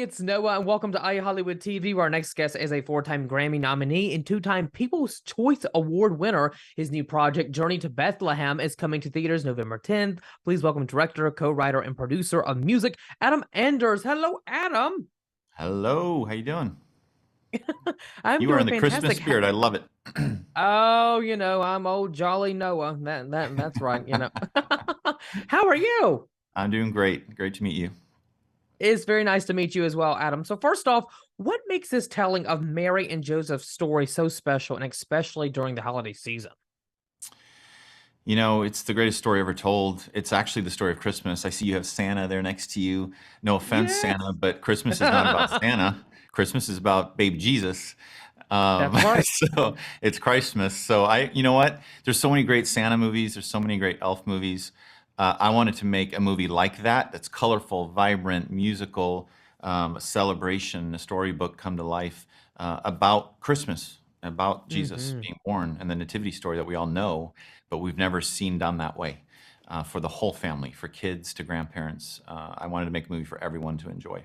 it's Noah, and welcome to iHollywood TV, where our next guest is a four-time Grammy nominee and two-time People's Choice Award winner. His new project, Journey to Bethlehem, is coming to theaters November 10th. Please welcome director, co-writer, and producer of music, Adam Anders. Hello, Adam. Hello, how you doing? I'm You are doing in the Christmas fantastic. spirit. I love it. Oh, I'm old jolly Noah. That's right. How are you? I'm doing great. Great to meet you. It's very nice to meet you as well, Adam. So first off, what makes this telling of Mary and Joseph's story so special, and especially during the holiday season? You know, it's the greatest story ever told. It's actually the story of Christmas. I see you have Santa there next to you. No offense, Yes. Santa, but Christmas is not about Santa. Christmas is about babe Jesus. That's right. So it's Christmas. So you know what? There's so many great Santa movies. There's so many great elf movies. I wanted to make a movie like that, that's colorful, vibrant, musical, a celebration, a storybook come to life about Christmas, about Jesus Hmm. being born and the nativity story that we all know, but we've never seen done that way for the whole family, for kids to grandparents. I wanted to make a movie for everyone to enjoy.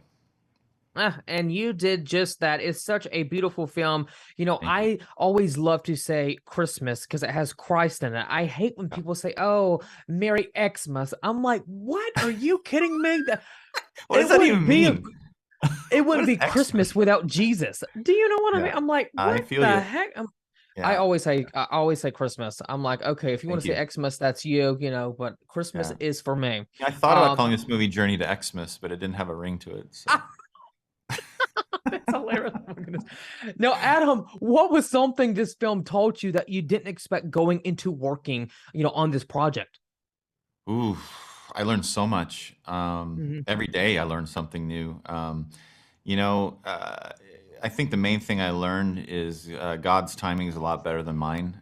And you did just that. It's such a beautiful film. Thank you. I always love to say Christmas because it has Christ in it. I hate when people say, "Oh, Merry Xmas." I'm like, "What? Are you kidding me? What does It that wouldn't even be mean? it What wouldn't is be Xmas? Christmas without Jesus." Do you know what I mean? Yeah, I'm like, I "What feel the you. heck?" Yeah, I always say Christmas. I'm like, okay, if you want thank to you. say Xmas, that's you, but Christmas Yeah. is for me. Yeah, I thought about Um, calling this movie Journey to Xmas, but it didn't have a ring to it. So, that's hilarious. Oh my goodness. Now, Adam, what was something this film taught you that you didn't expect going into working, on this project? ooh, I learned so much. Hmm. Every day I learned something new. You know, I think the main thing I learned is God's timing is a lot better than mine.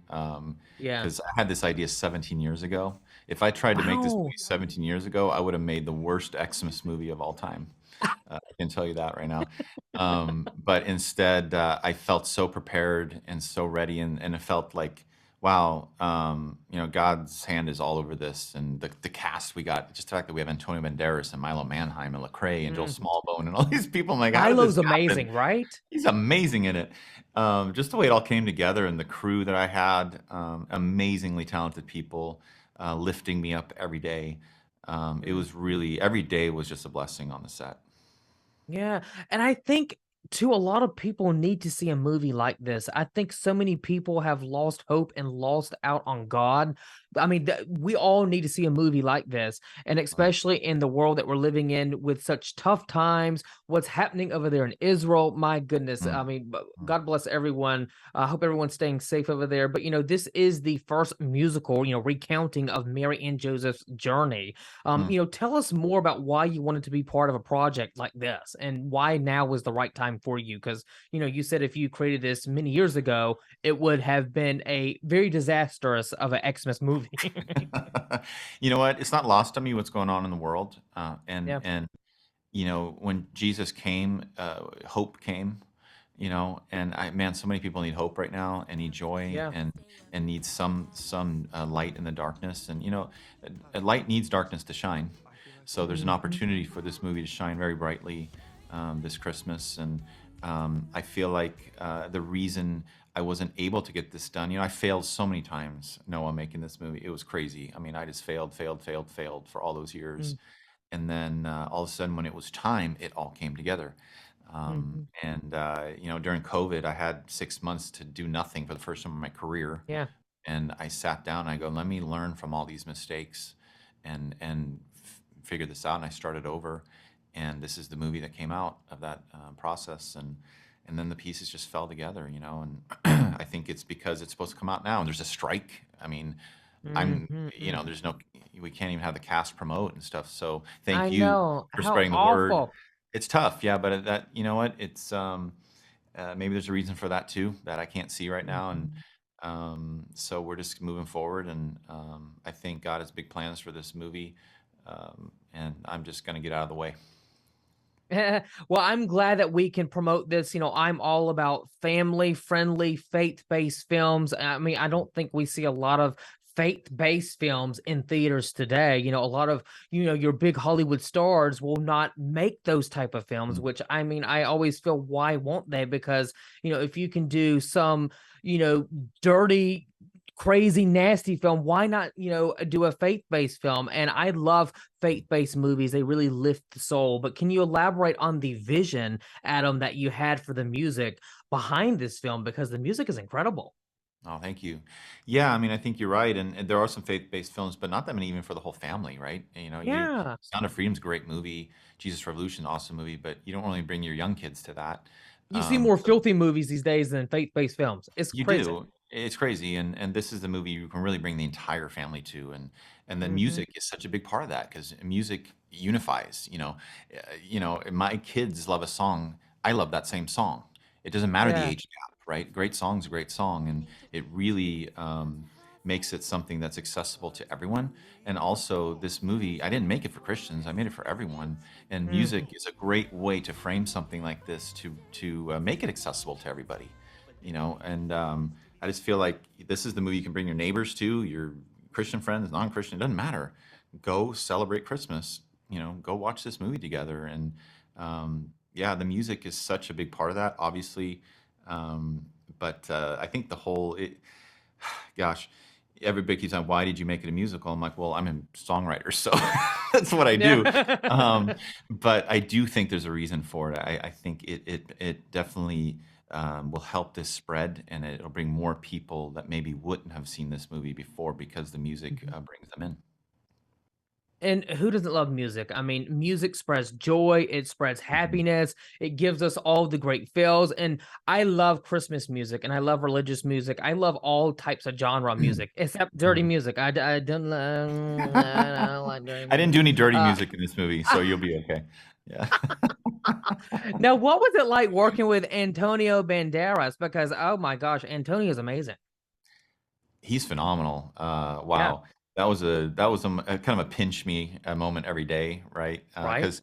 Yeah. Because I had this idea 17 years ago. If I tried to make this Wow. movie 17 years ago, I would have made the worst Xmas movie of all time. I can tell you that right now. But instead, I felt so prepared and so ready, and it felt like, wow, God's hand is all over this, and the cast we got, just the fact that we have Antonio Banderas and Milo Manheim and Lecrae and Joel Mhm. Smallbone and all these people. I'm like, how did this Milo's happen? amazing, right? He's amazing in it. Just the way it all came together and the crew that I had, amazingly talented people lifting me up every day. It Mm. was really, every day was just a blessing on the set. Yeah, and I think too, a lot of people need to see a movie like this. I think so many people have lost hope and lost out on God. I mean, we all need to see a movie like this, and especially in the world that we're living in with such tough times. What's happening over there in Israel? My goodness. I Mm, mean, mm, God bless everyone. I hope everyone's staying safe over there. But this is the first musical, recounting of Mary and Joseph's journey. mm. Tell us more about why you wanted to be part of a project like this and why now was the right time for you. Because, you said if you created this many years ago, it would have been a very disastrous of an Xmas movie. You know what? It's not lost on me what's going on in the world. Yeah. And when Jesus came, hope came, and man, so many people need hope right now and need joy Yeah. and need some light in the darkness. And a light needs darkness to shine. So there's an Mhm. opportunity for this movie to shine very brightly this Christmas. And I feel like the reason I wasn't able to get this done, I failed so many times, Noah, making this movie. It was crazy. I mean, I just failed for all those years. Mm. And then all of a sudden, when it was time, it all came together. Mhm. And during COVID, I had 6 months to do nothing for the first time in my career. Yeah. And I sat down and I go, let me learn from all these mistakes and figure this out. And I started over. And this is the movie that came out of that process. And then the pieces just fell together, And I think it's because it's supposed to come out now. And there's a strike. I mean, I'm, Mhm. there's no, we can't even have the cast promote and stuff. So I thank you know. for How spreading the word. awful. It's tough, yeah, but that, you know what? It's maybe there's a reason for that too that I can't see right now, and Mhm. so we're just moving forward, and I think God has big plans for this movie, and I'm just gonna get out of the way. Well, I'm glad that we can promote this. I'm all about family friendly, faith based films. I mean, I don't think we see a lot of faith-based films in theaters today. A lot of, your big Hollywood stars will not make those type of films, Mm. which I mean, I always feel, why won't they? Because, if you can do some, dirty, crazy, nasty film, why not, do a faith-based film? And I love faith-based movies. They really lift the soul. But can you elaborate on the vision, Adam, that you had for the music behind this film? Because the music is incredible. Oh, thank you. Yeah, I mean, I think you're right, and there are some faith-based films, but not that many even for the whole family, right? And, Yeah. Sound of Freedom's a great movie, Jesus Revolution, awesome movie, but you don't really bring your young kids to that. You see more So filthy movies these days than faith-based films. It's you crazy. do. It's crazy, and this is the movie you can really bring the entire family to, and the Mhm. music is such a big part of that because music unifies. My kids love a song. I love that same song. It doesn't matter the Yeah. age gap, right? Great song's a great song, and it really makes it something that's accessible to everyone. And also, this movie, I didn't make it for Christians. I made it for everyone. And Mhm. music is a great way to frame something like this to make it accessible to everybody. And I just feel like this is the movie you can bring your neighbors to, your Christian friends, non-Christian, it doesn't matter. Go celebrate Christmas. Go watch this movie together. And yeah, the music is such a big part of that, obviously. But I think gosh, everybody keeps on, why did you make it a musical? I'm like, well, I'm a songwriter, so that's what I do. Yeah. Um, but I do think there's a reason for it. I think it definitely will help this spread, and it'll bring more people that maybe wouldn't have seen this movie before because the music Mhm. brings them in. And who doesn't love music? I mean, music spreads joy, it spreads Mhm. happiness, it gives us all the great feels. And I love Christmas music and I love religious music. I love all types of genre music, except dirty Mhm. music. I don't like dirty I didn't music. do any dirty Uh, music in this movie, so you'll be okay. Yeah. Now, what was it like working with Antonio Banderas? Because, oh my gosh, Antonio is amazing. He's phenomenal. Yeah, Wow. A kind of a pinch me moment every day, right? right? Because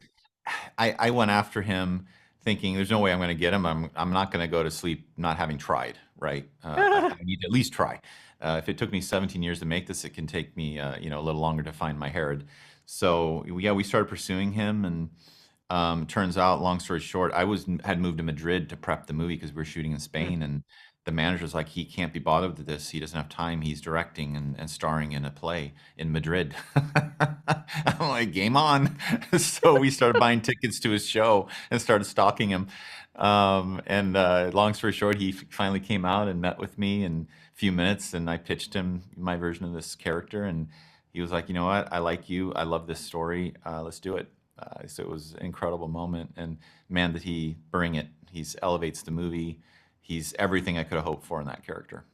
I went after him thinking there's no way I'm going to get him. I'm not going to go to sleep not having tried, right? I need to at least try. If it took me 17 years to make this, it can take me a little longer to find my Herod. So yeah, we started pursuing him, and turns out, long story short, had moved to Madrid to prep the movie because we were shooting in Mm. Spain, and the manager's like, he can't be bothered with this. He doesn't have time. He's directing and starring in a play in Madrid. I'm like, game on. So we started buying tickets to his show and started stalking him. And long story short, he finally came out and met with me in a few minutes, and I pitched him my version of this character, and he was like, you know what? I like you. I love this story. Let's do it. So it was an incredible moment, and man, did he bring it. He's elevates the movie. He's everything I could have hoped for in that character.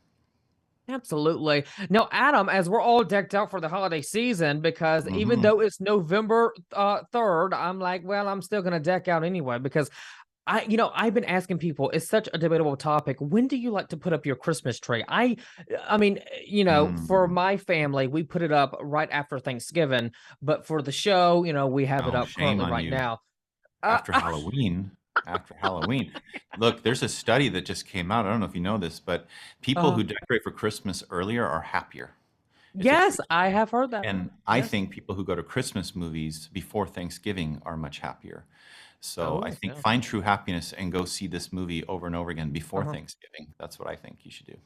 Absolutely. Now, Adam, as we're all decked out for the holiday season, because even Hmm. though it's November 3rd, I'm like, well, I'm still gonna deck out anyway, because I've been asking people, it's such a debatable topic. When do you like to put up your Christmas tree? I mean, for Mm. my family, we put it up right after Thanksgiving, but for the show, we have it Oh, up shame currently on right you. now. Uh, After Halloween, after Halloween. Look, there's a study that just came out. I don't know if you know this, but people uh, who decorate for Christmas earlier are happier. It's a true yes, I have heard that. And I Yes. think people who go to Christmas movies before Thanksgiving are much happier. So I Oh, think yeah. find true happiness and go see this movie over and over again before Uh-huh. Thanksgiving. That's what I think you should do.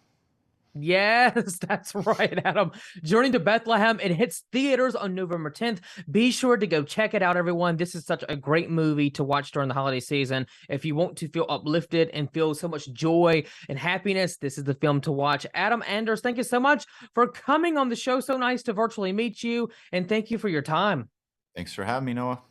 Yes, that's right, Adam. Journey to Bethlehem. It hits theaters on November 10th. Be sure to go check it out, everyone. This is such a great movie to watch during the holiday season. If you want to feel uplifted and feel so much joy and happiness, this is the film to watch. Adam Anders, thank you so much for coming on the show. So nice to virtually meet you. And thank you for your time. Thanks for having me, Noah.